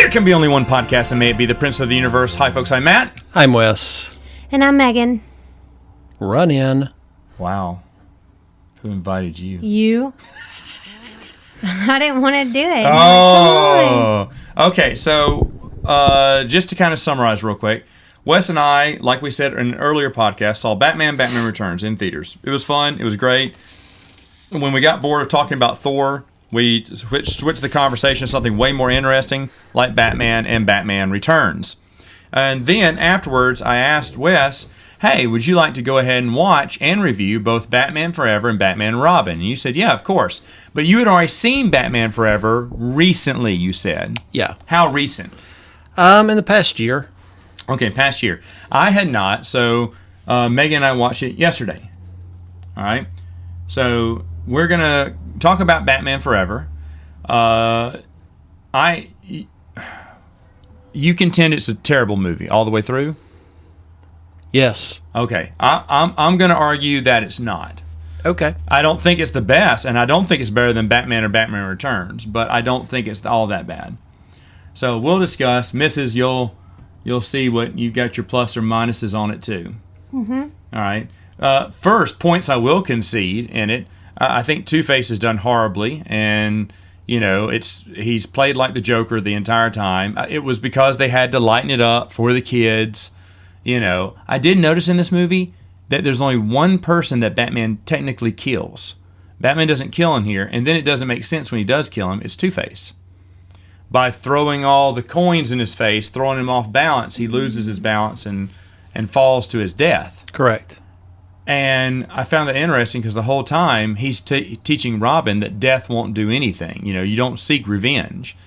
There can be only one podcast, and may it be the Prince of the Universe. Hi, folks. I'm Matt. I'm Wes. And I'm Megan. Run in. Wow. Who invited you? You. I didn't want to do it. Oh. Okay, so just to kind of summarize real quick, Wes and I, like we said in an earlier podcast, saw Batman Returns in theaters. It was fun. It was great. When we got bored of talking about Thor, we switched the conversation to something way more interesting, like Batman and Batman Returns. And then afterwards, I asked Wes, hey, would you like to go ahead and watch and review both Batman Forever and Batman and Robin? And you said, yeah, of course. But you had already seen Batman Forever recently, you said. Yeah. How recent? In the past year. Okay, past year. I had not, so Megan and I watched it yesterday. All right? So we're going to talk about Batman Forever. You contend it's a terrible movie all the way through? Yes. Okay. I'm going to argue that it's not. Okay. I don't think it's the best, and I don't think it's better than Batman or Batman Returns, but I don't think it's all that bad. So we'll discuss. Mrs., you'll see what you've got your plus or minuses on it too. Mm-hmm. All right. First, points I will concede in it. I think Two-Face has done horribly, and he's played like the Joker the entire time. It was because they had to lighten it up for the kids. I did notice in this movie that there's only one person that Batman technically kills. Batman doesn't kill in here, and then it doesn't make sense when he does kill him. It's Two-Face. By throwing all the coins in his face, throwing him off balance, he loses his balance and falls to his death. Correct. And I found that interesting because the whole time he's teaching Robin that death won't do anything. You don't seek revenge.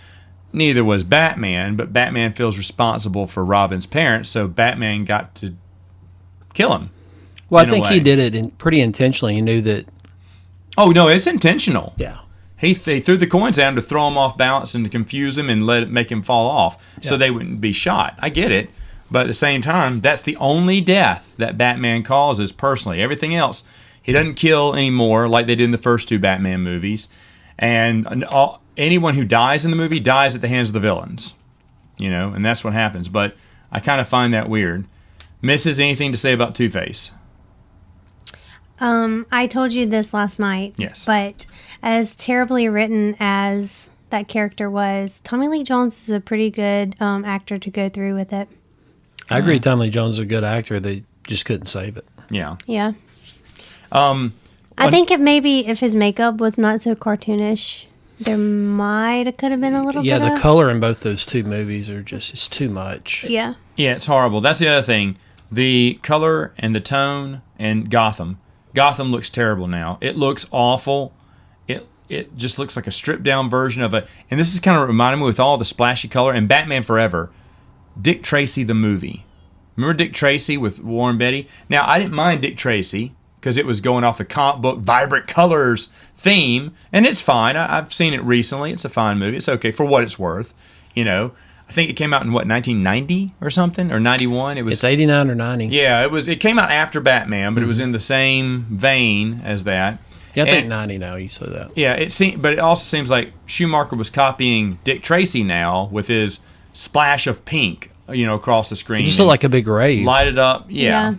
Neither was Batman, but Batman feels responsible for Robin's parents, so Batman got to kill him. Well, I think he did it pretty intentionally. He knew that. Oh, no, it's intentional. Yeah. He threw the coins at him to throw him off balance and to confuse him and make him fall off so they wouldn't be shot. I get it. But at the same time, that's the only death that Batman causes personally. Everything else, he doesn't kill anymore like they did in the first two Batman movies. And anyone who dies in the movie dies at the hands of the villains. And that's what happens. But I kind of find that weird. Mrs., anything to say about Two-Face? I told you this last night. Yes. But as terribly written as that character was, Tommy Lee Jones is a pretty good actor to go through with it. I agree. Tommy Lee Jones is a good actor. They just couldn't save it. Yeah. Yeah. I think if his makeup was not so cartoonish, there could have been a little bit. Yeah, the color in both those two movies it's too much. Yeah. Yeah, it's horrible. That's the other thing. The color and the tone and Gotham. Gotham looks terrible now. It looks awful. It just looks like a stripped down version of it. And this is kind of reminding me with all the splashy color and Batman Forever. Dick Tracy the movie. Remember Dick Tracy with Warren Beatty? Now, I didn't mind Dick Tracy because it was going off a comic book, vibrant colors theme, and it's fine. I've seen it recently. It's a fine movie. It's okay for what it's worth. I think it came out in 1990 or something, or 91? It's 89 or 90. Yeah, it came out after Batman, but it was in the same vein as that. Yeah, I think 90 now, you say that. Yeah, but it also seems like Schumacher was copying Dick Tracy now with his splash of pink, across the screen. It just looked like a big rave. Light it up, yeah.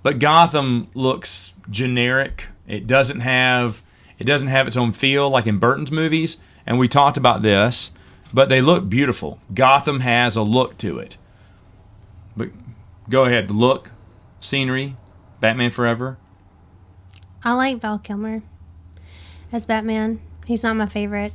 But Gotham looks generic. It doesn't have its own feel like in Burton's movies, and we talked about this, but they look beautiful. Gotham has a look to it. But go ahead, look, scenery, Batman Forever. I like Val Kilmer as Batman. He's not my favorite.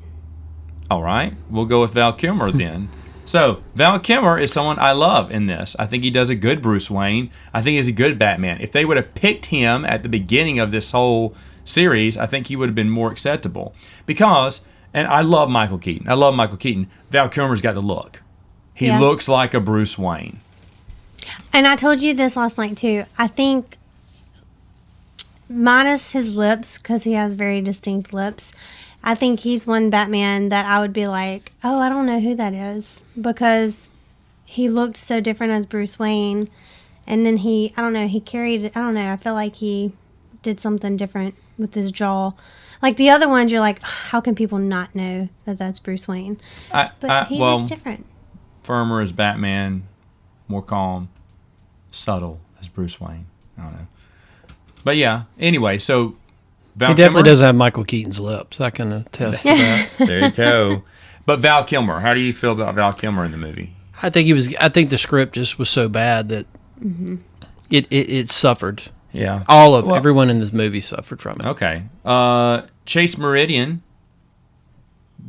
All right, we'll go with Val Kilmer then. So, Val Kilmer is someone I love in this. I think he does a good Bruce Wayne. I think he's a good Batman. If they would have picked him at the beginning of this whole series, I think he would have been more acceptable. Because, and I love Michael Keaton. Val Kilmer's got the look. He looks like a Bruce Wayne. And I told you this last night, too. I think, minus his lips, because he has very distinct lips, I think he's one Batman that I would be like, oh, I don't know who that is, because he looked so different as Bruce Wayne, and then I feel like he did something different with his jaw. Like the other ones, you're like, how can people not know that that's Bruce Wayne? But he is different. Firmer as Batman, more calm, subtle as Bruce Wayne. I don't know. But yeah, anyway, so Val He definitely Kilmer, doesn't have Michael Keaton's lips. I can attest to that. There you go. But Val Kilmer, how do you feel about Val Kilmer in the movie? I think the script just was so bad that it suffered. Yeah. Everyone in this movie suffered from it. Okay. Chase Meridian,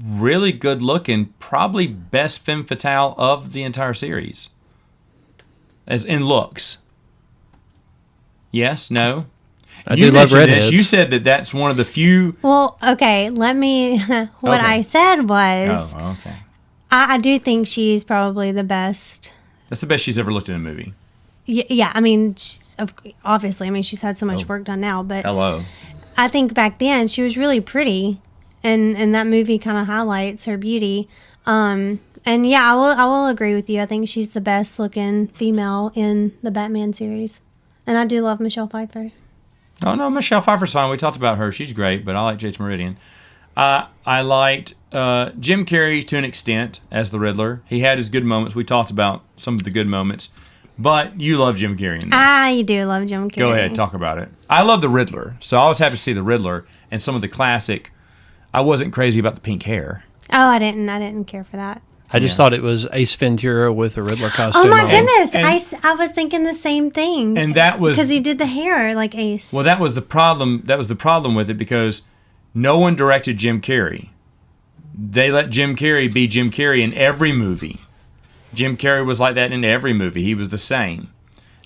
really good looking, probably best femme fatale of the entire series. As in looks. Yes? No? I do love mentioned redheads. You said that that's one of the few... Well, okay, let me... What I said was... Oh, okay. I do think she's probably the best. That's the best she's ever looked in a movie. Yeah, I mean, obviously, I mean, she's had so much work done now, but Hello. I think back then she was really pretty, and that movie kind of highlights her beauty. And yeah, I will agree with you. I think she's the best looking female in the Batman series, and I do love Michelle Pfeiffer. Oh, no, Michelle Pfeiffer's fine. We talked about her. She's great, but I like Chase Meridian. I liked Jim Carrey to an extent as the Riddler. He had his good moments. We talked about some of the good moments. But you love Jim Carrey in this. You do love Jim Carrey. Go ahead, talk about it. I love the Riddler, so I was happy to see the Riddler and some of the classic. I wasn't crazy about the pink hair. Oh, I didn't care for that. I just thought it was Ace Ventura with a Riddler costume. Oh my on. goodness! I was thinking the same thing. And that was because he did the hair like Ace. Well, that was the problem. That was the problem with it because no one directed Jim Carrey. They let Jim Carrey be Jim Carrey in every movie. Jim Carrey was like that in every movie. He was the same.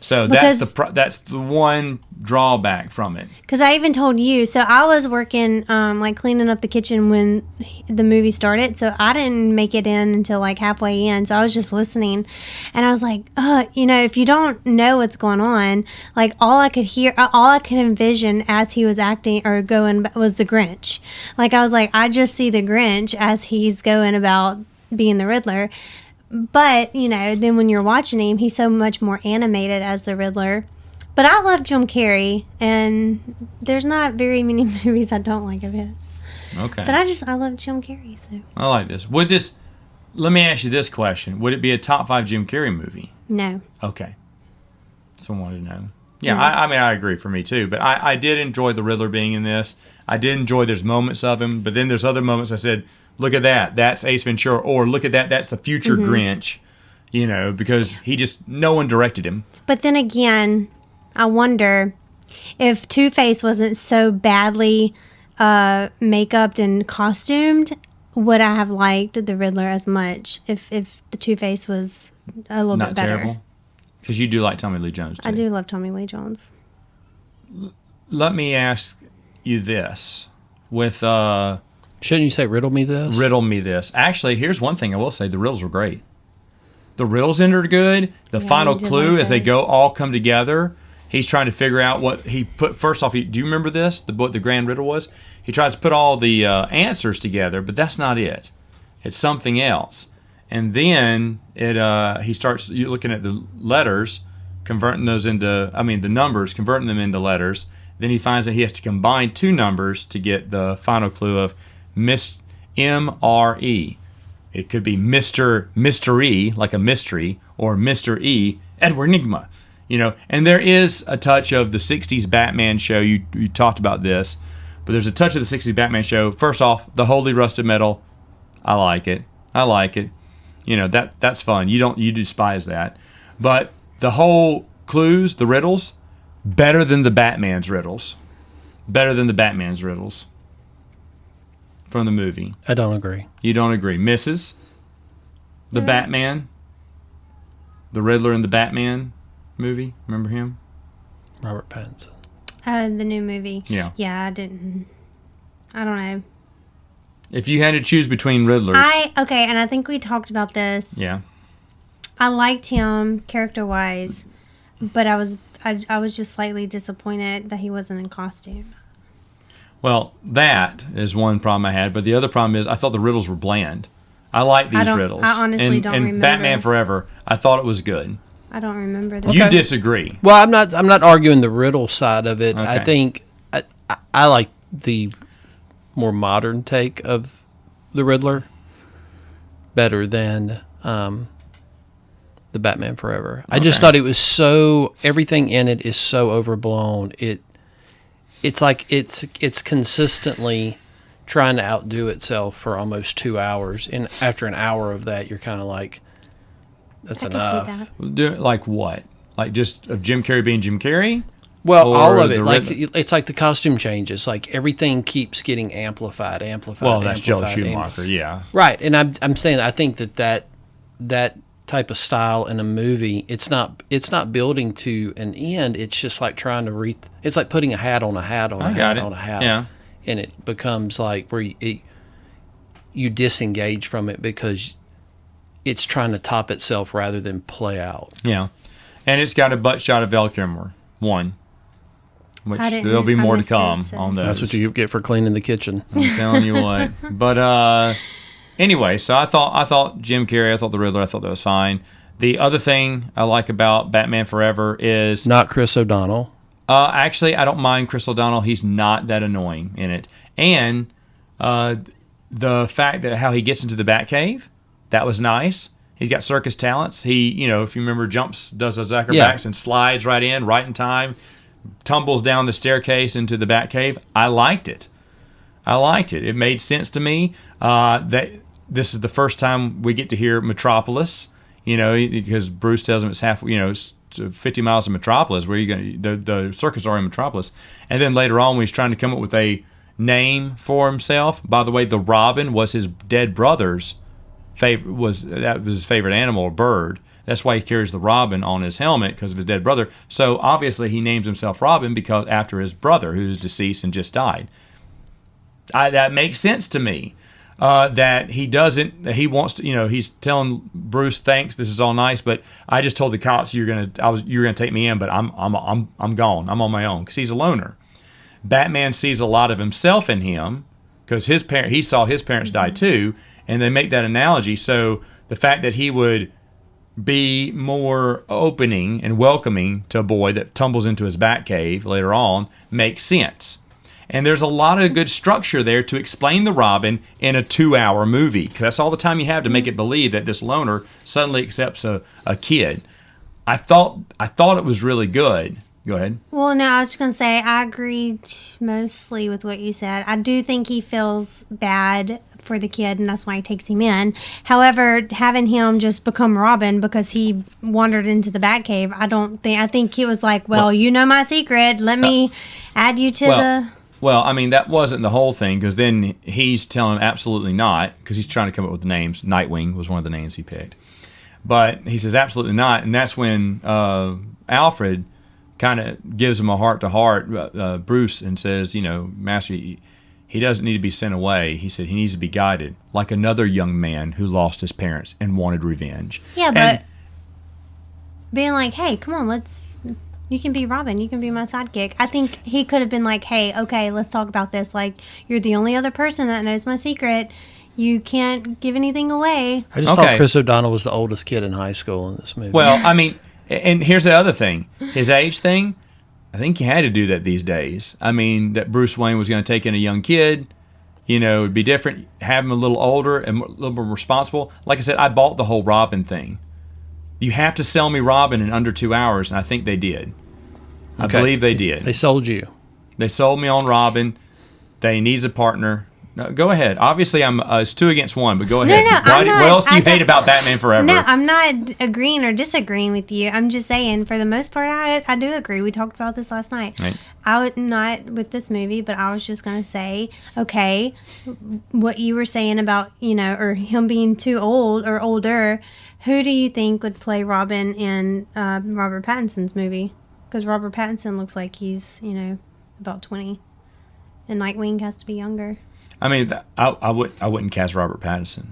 So that's the one drawback from it. Because I even told you, so I was working like cleaning up the kitchen when the movie started, so I didn't make it in until like halfway in, so I was just listening, and I was like, if you don't know what's going on, like all I could envision as he was acting or going was the Grinch. Like I was like, I just see the Grinch as he's going about being the Riddler. But, then when you're watching him, he's so much more animated as the Riddler. But I love Jim Carrey, and there's not very many movies I don't like of his. Okay. But I love Jim Carrey, so. I like this. Let me ask you this question. Would it be a top 5 Jim Carrey movie? No. Okay. Someone wanted to know. Yeah, I mean, I agree for me too. But I did enjoy the Riddler being in this. I did enjoy there's moments of him, but then there's other moments I said, look at that, that's Ace Ventura, or look at that, that's the future Grinch, because no one directed him. But then again, I wonder if Two-Face wasn't so badly make-upped and costumed, would I have liked the Riddler as much if the Two-Face was a little bit better? Not terrible? Because you do like Tommy Lee Jones, too. I do love Tommy Lee Jones. Let me ask you this. With... Shouldn't you say riddle me this? Riddle me this. Actually, here's one thing I will say. The riddles were great. The riddles in are good. The final clue as they all come together. He's trying to figure out what he put. First off, do you remember this? What the grand riddle was? He tries to put all the answers together, but that's not it. It's something else. And then he starts looking at the letters, converting those into, the numbers, converting them into letters. Then he finds that he has to combine 2 numbers to get the final clue of M-R-E. It could be Mystery, like a mystery, or Mr. E, Edward Nigma. And there is a touch of the 60s Batman show. You talked about this, but there's a touch of the 60s Batman show. First off, the Holy Rusted Metal, I like it. That's fun. You despise that. But the whole clues, the riddles, better than the Batman's riddles. From the movie. I don't agree. You don't agree. Mrs. The Batman? The Riddler in the Batman movie? Remember him? Robert Pattinson. The new movie. Yeah. Yeah, I didn't. I don't know. If you had to choose between Riddlers. And I think we talked about this. Yeah. I liked him character-wise, but I was just slightly disappointed that he wasn't in costume. Well, that is one problem I had, but the other problem is I thought the riddles were bland. I like these riddles. I honestly don't remember. And Batman Forever, I thought it was good. I don't remember that. You disagree. Well, I'm not arguing the riddle side of it. Okay. I think I like the more modern take of the Riddler better than the Batman Forever. I just thought it was so, everything in it is so overblown. It's like it's consistently trying to outdo itself for almost 2 hours, and after an hour of that, you're kind of like, that's enough. Like what? Like just of Jim Carrey being Jim Carrey? Well, all of it. Like it's like the costume changes. Like everything keeps getting amplified. Well, that's Joel Schumacher, yeah. Right, and I'm saying I think that type of style in a movie, it's not building to an end. It's just like trying to it's like putting a hat on a hat on a hat on a hat. Yeah. And it becomes like where you disengage from it because it's trying to top itself rather than play out. Yeah. And it's got a butt shot of Val Kilmer, one. Which there'll be more to come on those. That's what you get for cleaning the kitchen. I'm telling you what. But anyway, so I thought Jim Carrey, I thought the Riddler, I thought that was fine. The other thing I like about Batman Forever is not Chris O'Donnell. Actually, I don't mind Chris O'Donnell. He's not that annoying in it. And the fact that how he gets into the Batcave, that was nice. He's got circus talents. He, if you remember, does those acrobatics and slides right in time, tumbles down the staircase into the Batcave. I liked it. It made sense to me. That this is the first time we get to hear Metropolis, because Bruce tells him it's it's 50 miles of Metropolis. Where you going? The circus are in Metropolis, and then later on, when he's trying to come up with a name for himself. By the way, the Robin was his dead brother's favorite. That was his favorite animal or bird. That's why he carries the Robin on his helmet, because of his dead brother. So obviously, he names himself Robin because after his brother, who's deceased and just died. That makes sense to me. That he doesn't. He wants to. He's telling Bruce, "Thanks, this is all nice, but I just told the cops you're gonna take me in, but I'm gone. I'm on my own," because he's a loner. Batman sees a lot of himself in him because he saw his parents die too, and they make that analogy. So the fact that he would be more opening and welcoming to a boy that tumbles into his Batcave later on makes sense. And there's a lot of good structure there to explain the Robin in a 2-hour movie. Because that's all the time you have to make it believe that this loner suddenly accepts a kid. I thought it was really good. Go ahead. Well, no, I was just going to say, I agree mostly with what you said. I do think he feels bad for the kid, and that's why he takes him in. However, having him just become Robin because he wandered into the Batcave, I think he was like, well, you know my secret. Let me add you to the... Well, I mean, that wasn't the whole thing, because then he's telling him absolutely not, because he's trying to come up with the names. Nightwing was one of the names he picked. But he says absolutely not, and that's when Alfred kind of gives him a heart-to-heart, Bruce, and says, Master, he doesn't need to be sent away. He said he needs to be guided, like another young man who lost his parents and wanted revenge. Yeah, but being like, hey, come on, you can be Robin. You can be my sidekick. I think he could have been like, hey, okay, let's talk about this. Like, you're the only other person that knows my secret. You can't give anything away. I just thought Chris O'Donnell was the oldest kid in high school in this movie. Well, I mean, and here's the other thing. His age thing, I think you had to do that these days. I mean, that Bruce Wayne was going to take in a young kid. It would be different. Have him a little older and a little more responsible. Like I said, I bought the whole Robin thing. You have to sell me Robin in under 2 hours, and I think they did. I believe they did. They sold you. They sold me on Robin. They needs a partner. No, go ahead. Obviously, it's 2 against 1, but go ahead. No, what else do you hate about Batman Forever? No, I'm not agreeing or disagreeing with you. I'm just saying, for the most part, I do agree. We talked about this last night. Right. I would not with this movie, but I was just going to say, okay, what you were saying about, or him being too old or older, who do you think would play Robin in Robert Pattinson's movie? Because Robert Pattinson looks like he's, about 20. And Nightwing has to be younger. I mean, I wouldn't cast Robert Pattinson.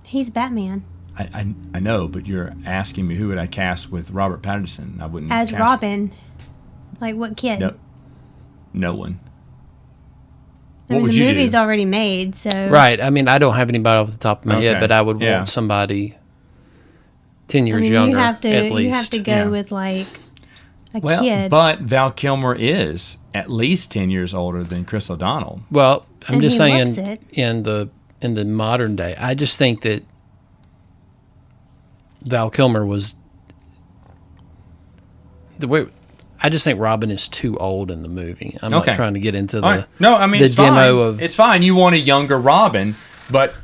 He's Batman. I know, but you're asking me who would I cast with Robert Pattinson. I wouldn't as cast Robin. Like what kid? No one. The movie's already made, so right. I mean, I don't have anybody off the top of my head, but I would want somebody 10 years younger at least. You have to go with like a kid. But Val Kilmer is at least 10 years older than Chris O'Donnell. Well, I'm And just he saying looks it. in the modern day, I just think that Val Kilmer was the way. I just think Robin is too old in the movie. I'm Okay. not trying to get into All the right. No, I mean the it's demo fine. of It's fine. You want a younger Robin, but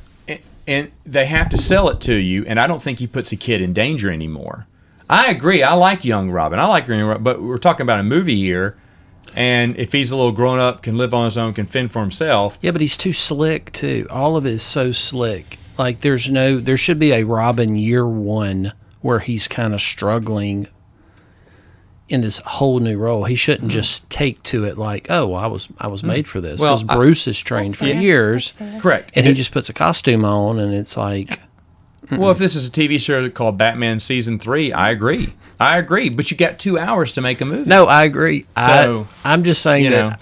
and they have to sell it to you, and I don't think he puts a kid in danger anymore. I agree. I like young Robin. I like young Robin, but we're talking about a movie here, and if he's a little grown up, can live on his own, can fend for himself. Yeah, but he's too slick too. All of it is so slick. Like there should be a Robin year one where he's kind of struggling in this whole new role. He shouldn't just take to it like, oh, I was made for this. Well, Because Bruce has trained That's for fair. years, That's fair. Correct. and he just puts a costume on, and it's like, Well, if this is a TV show called Batman Season 3, I agree. But you got 2 hours to make a movie. no, I agree. So, I'm just saying you know. that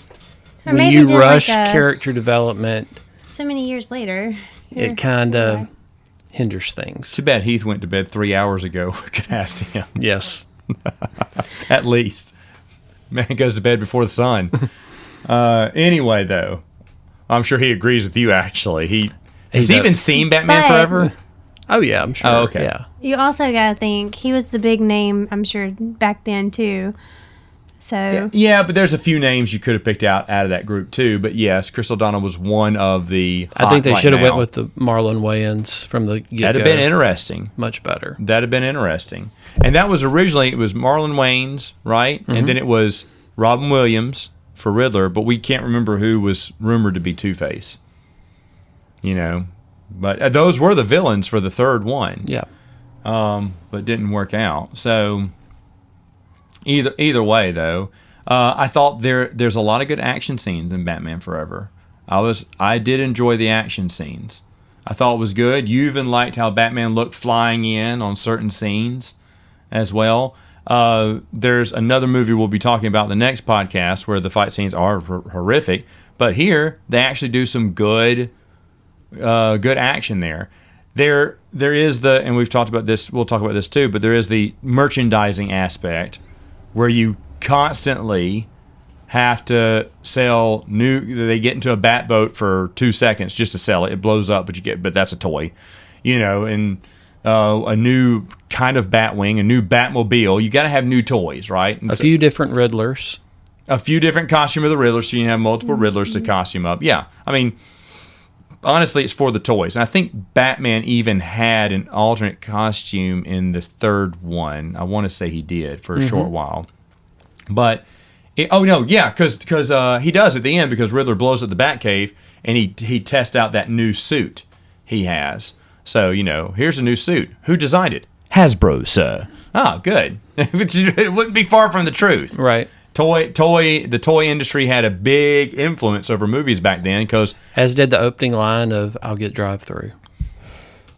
Or when maybe you do rush like a- character development, So many years later. it kind of hinders things. Too bad Heath went to bed 3 hours ago. We could ask him. Yes. At least. Man goes to bed before the sun. Anyway, though, I'm sure he agrees with you, actually. Has he does. even seen Batman But- Forever? Oh yeah, I'm sure. Oh, okay. Yeah. You also got to think he was the big name, I'm sure, back then too. So Yeah, but there's a few names you could have picked out of that group, too. But yes, Chris O'Donnell was one of the I think they hot should have right went now. with the Marlon Wayans from the get-go. That'd have been interesting. Much better. That'd have been interesting. And that was originally, it was Marlon Wayans, right? Mm-hmm. And then it was Robin Williams for Riddler, but we can't remember who was rumored to be Two-Face. You know? But those were the villains for the third one. Yeah. But didn't work out. So either way, though, I thought there's a lot of good action scenes in Batman Forever. I did enjoy the action scenes. I thought it was good. You even liked how Batman looked flying in on certain scenes as well. There's another movie we'll be talking about in the next podcast where the fight scenes are horrific, but here they actually do some good action there. There is and we've talked about this, we'll talk about this too, but there is the merchandising aspect where you constantly have to sell they get into a bat boat for 2 seconds just to sell it. It blows up, but that's a toy, you know, and a new kind of Batwing, a new Batmobile. You got to have new toys, right? And A few different Riddlers. a few different costume of the Riddler, so you have multiple Riddlers to costume up. Yeah, I mean, honestly, it's for the toys. And I think Batman even had an alternate costume in the third one. I want to say he did for a short while. But, because he does at the end because Riddler blows up the Batcave and he tests out that new suit he has. So, here's a new suit. Who designed it? Hasbro, sir. Oh, good. It wouldn't be far from the truth. Right. The toy industry had a big influence over movies back then because As did the opening line of I'll Get Drive-Thru.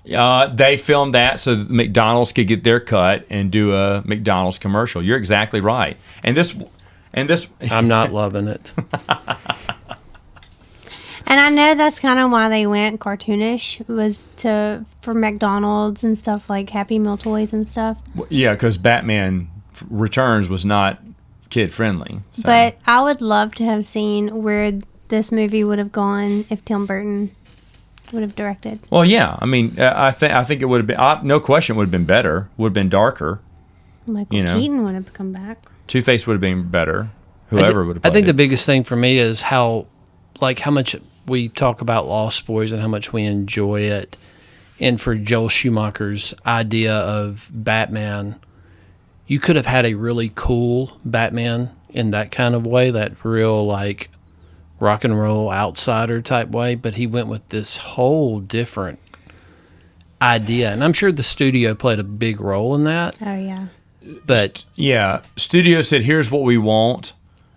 they filmed that so that McDonald's could get their cut and do a McDonald's commercial. You're exactly right. And this I'm not loving it. And I know that's kind of why they went cartoonish, was for McDonald's and stuff like Happy Meal toys and stuff. yeah, because Batman Returns was not kid friendly. So. But I would love to have seen where this movie would have gone if Tim Burton would have directed. Well, yeah, I mean, I think it would have been no question. It would have been better. Would have been darker. Michael Keaton would have come back. Two-Face would have been better. Whoever would have. I think played the biggest thing for me is how much we talk about Lost Boys and how much we enjoy it. And for Joel Schumacher's idea of Batman, you could have had a really cool Batman in that kind of way, that real rock and roll outsider type way, but he went with this whole different idea. And I'm sure the studio played a big role in that. Oh, yeah. But Yeah, studio said, "Here's what we want."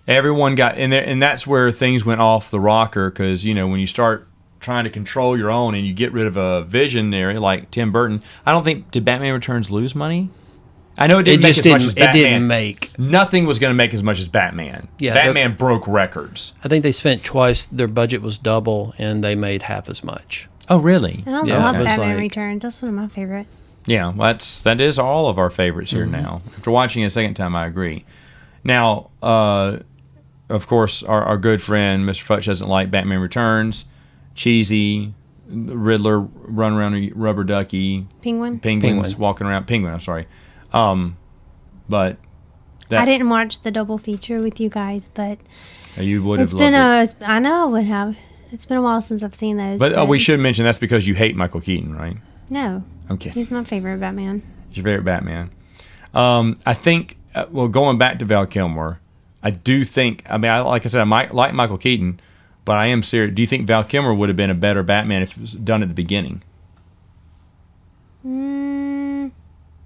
Everyone got in there, and that's where things went off the rocker. Because when you start trying to control your own, and you get rid of a visionary like Tim Burton, I don't think did Batman Returns lose money. I know it didn't make as much as Batman. It didn't make. Nothing was going to make as much as Batman. Yeah, Batman broke records. I think they spent twice. Their budget was double, and they made half as much. Oh, really? And I Yeah, love it was Batman like- Returns. That's one of my favorite. Yeah, that is all of our favorites here now. After watching it a second time, I agree. Now, of course, our good friend Mr. Futch doesn't like Batman Returns. Cheesy, Riddler run around a rubber ducky. Penguins Penguin. Walking around. Penguin, I'm sorry. But I didn't watch the double feature with you guys, but you would have it's been loved it. I know I would have. It's been a while since I've seen those. But we should mention that's because you hate Michael Keaton, right? No. Okay. He's my favorite Batman. He's your favorite Batman. I think, going back to Val Kilmer, I do think, like I said, I might like Michael Keaton, but I am serious. Do you think Val Kilmer would have been a better Batman if it was done at the beginning?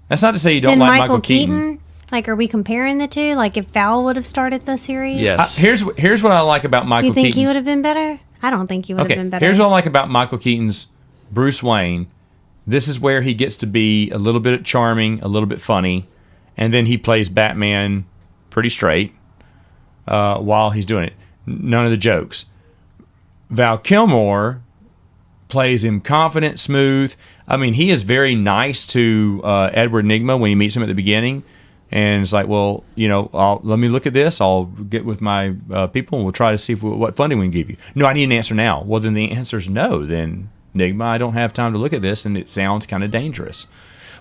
That's not to say you don't like Michael Keaton. Like, are we comparing the two? Like, if Val would have started the series? Yes. Here's what I like about Michael Keaton. You think he would have been better? I don't think he would have been better. Here's what I like about Michael Keaton's Bruce Wayne. This is where he gets to be a little bit charming, a little bit funny, and then he plays Batman pretty straight while he's doing it. None of the jokes. Val Kilmer plays him confident, smooth. I mean, he is very nice to Edward Nygma when he meets him at the beginning. And it's like, well, let me look at this. I'll get with my people and we'll try to see what funding we can give you. No, I need an answer now. Well, then the answer is no. Then, Nygma, I don't have time to look at this, and it sounds kind of dangerous.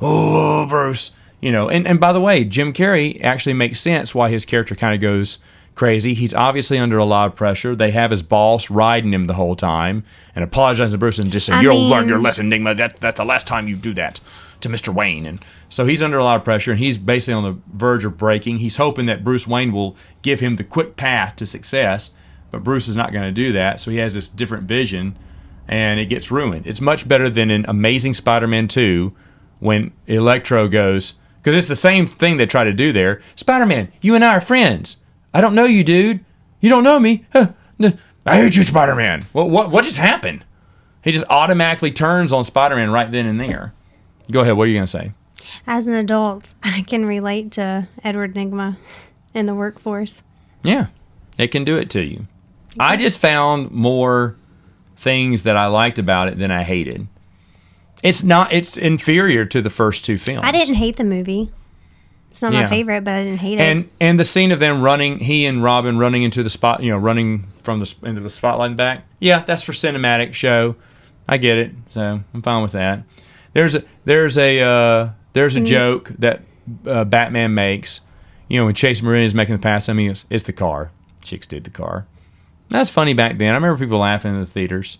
Oh, Bruce. And by the way, Jim Carrey actually makes sense why his character kind of goes crazy. He's obviously under a lot of pressure. They have his boss riding him the whole time and apologizing to Bruce and just saying, you'll learn your lesson, Nygma. That's the last time you do that to Mr. Wayne. And so he's under a lot of pressure, and he's basically on the verge of breaking. He's hoping that Bruce Wayne will give him the quick path to success, but Bruce is not going to do that. So he has this different vision, and it gets ruined. It's much better than in Amazing Spider-Man 2 when Electro goes, because it's the same thing they try to do there. Spider-Man, you and I are friends. I don't know you, dude. You don't know me. I hate you, Spider-Man. What just happened? He just automatically turns on Spider-Man right then and there. Go ahead. What are you going to say? As an adult, I can relate to Edward Nygma in the workforce. Yeah, it can do it to you. I just found more things that I liked about it than I hated. It's inferior to the first two films. I didn't hate the movie. It's not my favorite, but I didn't hate it. And the scene of them running, he and Robin running into the spot, running from into the spotlight and back. Yeah, that's for cinematic show. I get it. So I'm fine with that. There's a joke that Batman makes. When Chase Marin is making the pass, he goes, "It's the car." Chicks did the car. That's funny back then. I remember people laughing in the theaters.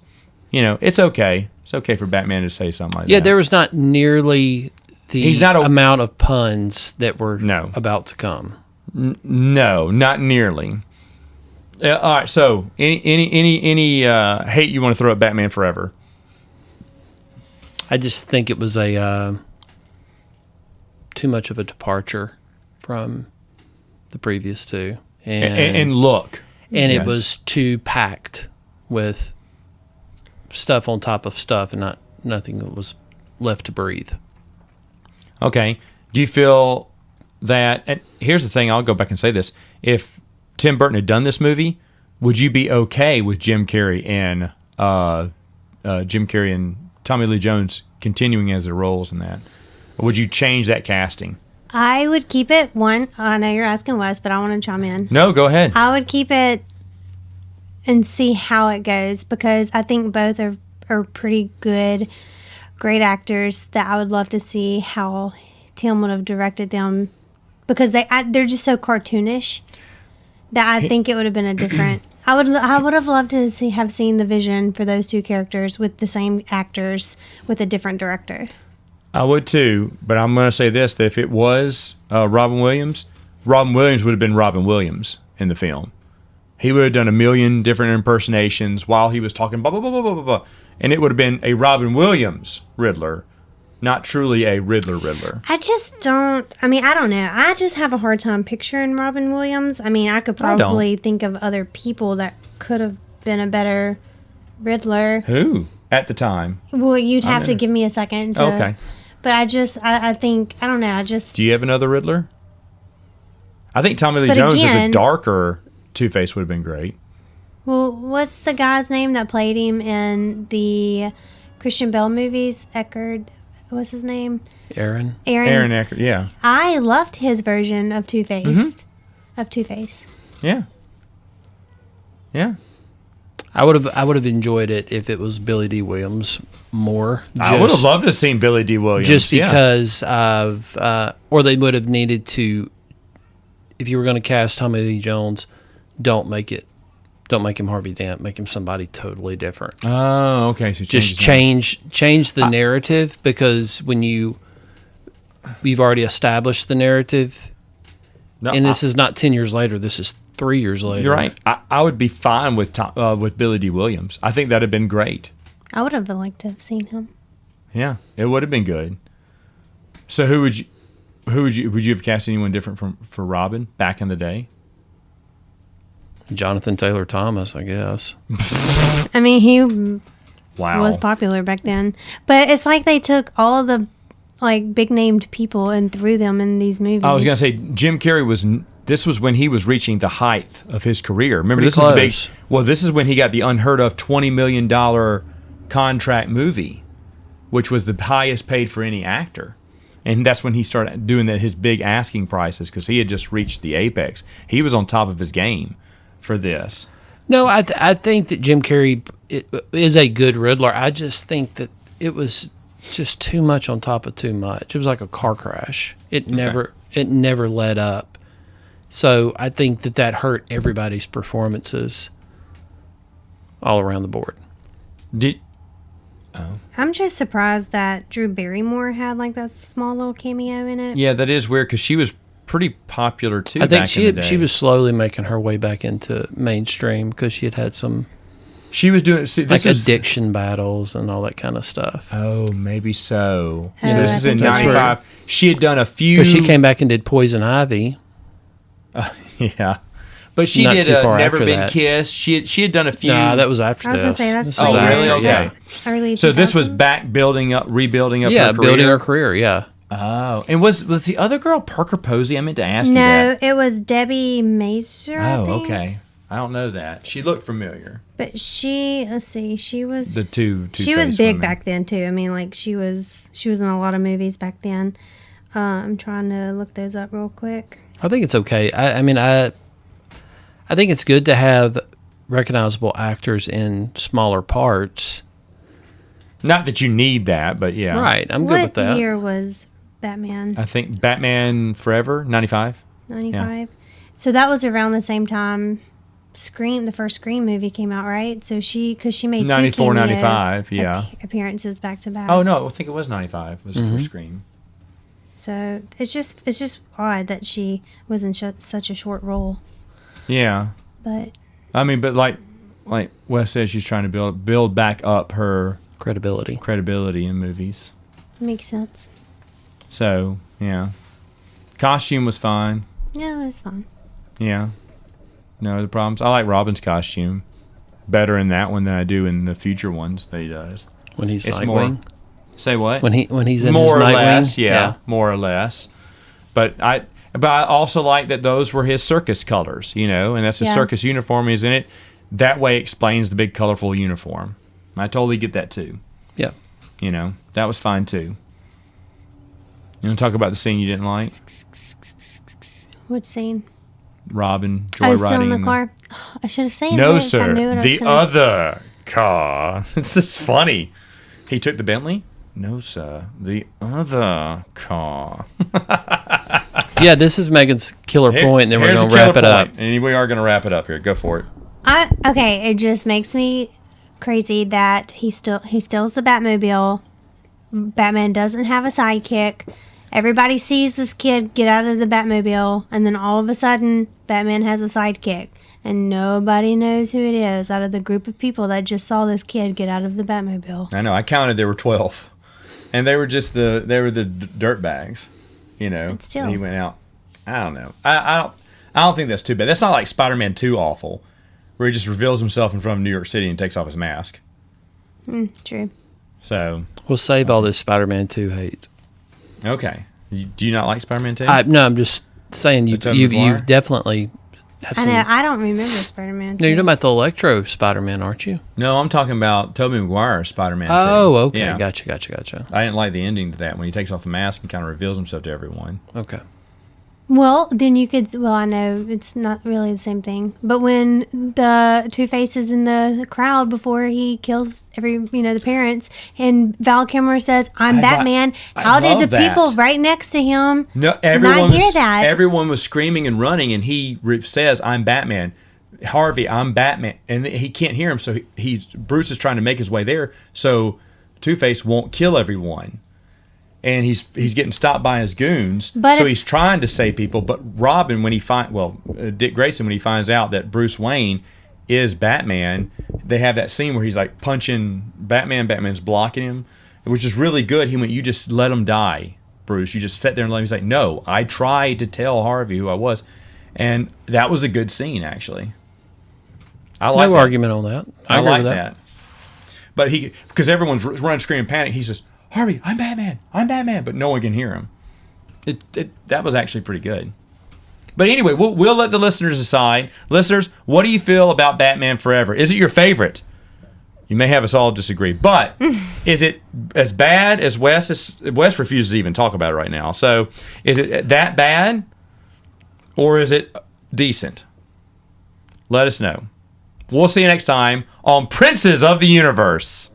It's okay. It's okay for Batman to say something like that. Yeah, there was not nearly the amount of puns that were about to come. No, not nearly. All right. So, any hate you want to throw at Batman Forever? I just think it was a too much of a departure from the previous two, and look, and it was too packed with stuff on top of stuff, and nothing that was left to breathe. Okay. Do you feel that? And here's the thing. I'll go back and say this: if Tim Burton had done this movie, would you be okay with Jim Carrey and Tommy Lee Jones continuing as their roles in that? Or would you change that casting? I would keep it. I know you're asking Wes, but I want to chime in. No, go ahead. I would keep it and see how it goes, because I think both are pretty good, great actors that I would love to see how Tim would have directed them, because they're just so cartoonish that I think it would have been a different. I would have loved to have seen the vision for those two characters with the same actors with a different director. I would too, but I'm going to say this: that if it was Robin Williams would have been Robin Williams in the film. He would have done a million different impersonations while he was talking, blah, blah, blah, blah, blah, blah. And it would have been a Robin Williams Riddler, not truly a Riddler. I don't know. I just have a hard time picturing Robin Williams. I could probably think of other people that could have been a better Riddler. Who? At the time? Well, you'd have to give me a second to... Okay. But I think, I don't know, Do you have another Riddler? I think Tommy Lee Jones as a darker Two-Face would have been great. Well, what's the guy's name that played him in the Christian Bale movies? Eckard, what's his name? Aaron Eckard, yeah. I loved his version of Two-Face. Mm-hmm. Of Two-Face. Yeah. Yeah. I would have enjoyed it if it was Billy D. Williams more. I would have loved to have seen Billy D. Williams. Just because of, or they would have needed to, if you were going to cast Tommy Lee Jones, don't make him Harvey Dent, make him somebody totally different. Oh, okay. So just change the narrative, because when you've already established the narrative, and this is not 10 years later, this is 3 years later. You're right. I would be fine with Billy D. Williams. I think that'd have been great. I would have liked to have seen him. Yeah, it would have been good. So would you have cast anyone different for Robin back in the day? Jonathan Taylor Thomas, I guess. I mean, he Wow. was popular back then, but it's like they took all the like big named people and threw them in these movies. I was gonna say Jim Carrey this was when he was reaching the height of his career. Remember, Pretty this close. is the big. Well, this is when he got the unheard of $20 million contract movie, which was the highest paid for any actor, and that's when he started doing his big asking prices, because he had just reached the apex. He was on top of his game for this. No, I think that Jim Carrey is a good Riddler. I just think that it was just too much on top of too much. It was like a car crash. It never let up. So I think that hurt everybody's performances all around the board. I'm just surprised that Drew Barrymore had like that small little cameo in it. Yeah, that is weird, because she was pretty popular too. I think back in the day. she was slowly making her way back into mainstream, because she had some She was doing addiction battles and all that kind of stuff. Oh, maybe so. Oh, So this I is in think that's '95. She had done a few. Because she came back and did Poison Ivy. Yeah, but she Not did too far Never after Been that. Kissed. She had done a few. Nah, that was after I was this. gonna say that's This Oh, is like really? after, Okay. yeah. Early So this was 2000s. back rebuilding up Yeah, her career. building her career, yeah. Oh, and was the other girl Parker Posey? I meant to ask you No, that. it was Debbie Mazur. I Oh, think. okay. I don't know that. She looked familiar. But let's see, she was The two. she was Two-Face big women. back then too. I mean, like she was in a lot of movies back then. I'm trying to look those up real quick. I think it's okay. I think it's good to have recognizable actors in smaller parts. Not that you need that, but yeah. Right, I'm good What with that. year was Batman? I think Batman Forever, '95. 95. So that was around the same time the first Scream movie came out, right? So because she made 94, two cameo 95, yeah. appearances back to back. Oh no, I think it was '95. It was the Mm-hmm. first Scream. So it's just odd that she was in such a short role. Yeah. But I mean, but like Wes said, she's trying to build back up her Credibility. credibility in movies. makes sense. So yeah, costume was fine. Yeah, it was fun. Yeah, no other problems. I like Robin's costume better in that one than I do in the future ones that he does. When he's It's Nightwing. more. Say what? When he's in more his or Nightwing. less, yeah, more or less. But I also like that those were his circus colors, and that's his Yeah. circus uniform is in it. That way explains the big colorful uniform. I totally get that too. Yeah. That was fine too. You want to talk about the scene you didn't like? What scene? Robin I was joyriding still in the car. I should have said No, it if I knew sir. what I The was gonna- other car. This is funny. He took the Bentley? No, sir. The other car. Yeah, this is Megan's killer point, and then we're Here's going the to wrap killer it up. point, And we are going to wrap it up here. Go for it. Okay, it just makes me crazy that he steals the Batmobile. Batman doesn't have a sidekick. Everybody sees this kid get out of the Batmobile, and then all of a sudden, Batman has a sidekick, and nobody knows who it is out of the group of people that just saw this kid get out of the Batmobile. I know. I counted there were 12. And they were just the dirt bags, But still. And he went out. I don't know. I don't think that's too bad. That's not like Spider-Man 2 awful, where he just reveals himself in front of New York City and takes off his mask. True. So, We'll save all this Spider-Man 2 hate. okay. Do you not like Spider-Man 2? No, I'm just saying Tobey Maguire? you've definitely have I some. know. I don't remember Spider-Man. No, you're talking about the Electro Spider-Man, aren't you? No, I'm talking about Tobey Maguire's Spider-Man 2. Oh, okay. Yeah. Gotcha. I didn't like the ending to that when he takes off the mask and kind of reveals himself to everyone. Okay. Well, then you could. Well, I know it's not really the same thing, but when the Two-Face is in the crowd before he kills the parents, and Val Kilmer says, "I'm Batman." How did the people right next to him not hear that? Everyone was screaming and running, and he says, "I'm Batman." Harvey, I'm Batman, and he can't hear him, so Bruce is trying to make his way there, so Two-Face won't kill everyone. And he's getting stopped by his goons, so he's trying to save people. But Robin, when Dick Grayson, when he finds out that Bruce Wayne is Batman, they have that scene where he's like punching Batman. Batman's blocking him, which is really good. He went, "You just let him die, Bruce. You just sit there and let him." He's like, "No, I tried to tell Harvey who I was," and that was a good scene, actually. I like no argument on that. I like that. But because everyone's running, screaming, panic, he says, "Harvey, I'm Batman," but no one can hear him. That was actually pretty good. But anyway, we'll let the listeners decide. Listeners, what do you feel about Batman Forever? Is it your favorite? You may have us all disagree, but is it as bad as Wes? Wes refuses to even talk about it right now. So is it that bad, or is it decent? Let us know. We'll see you next time on Princes of the Universe.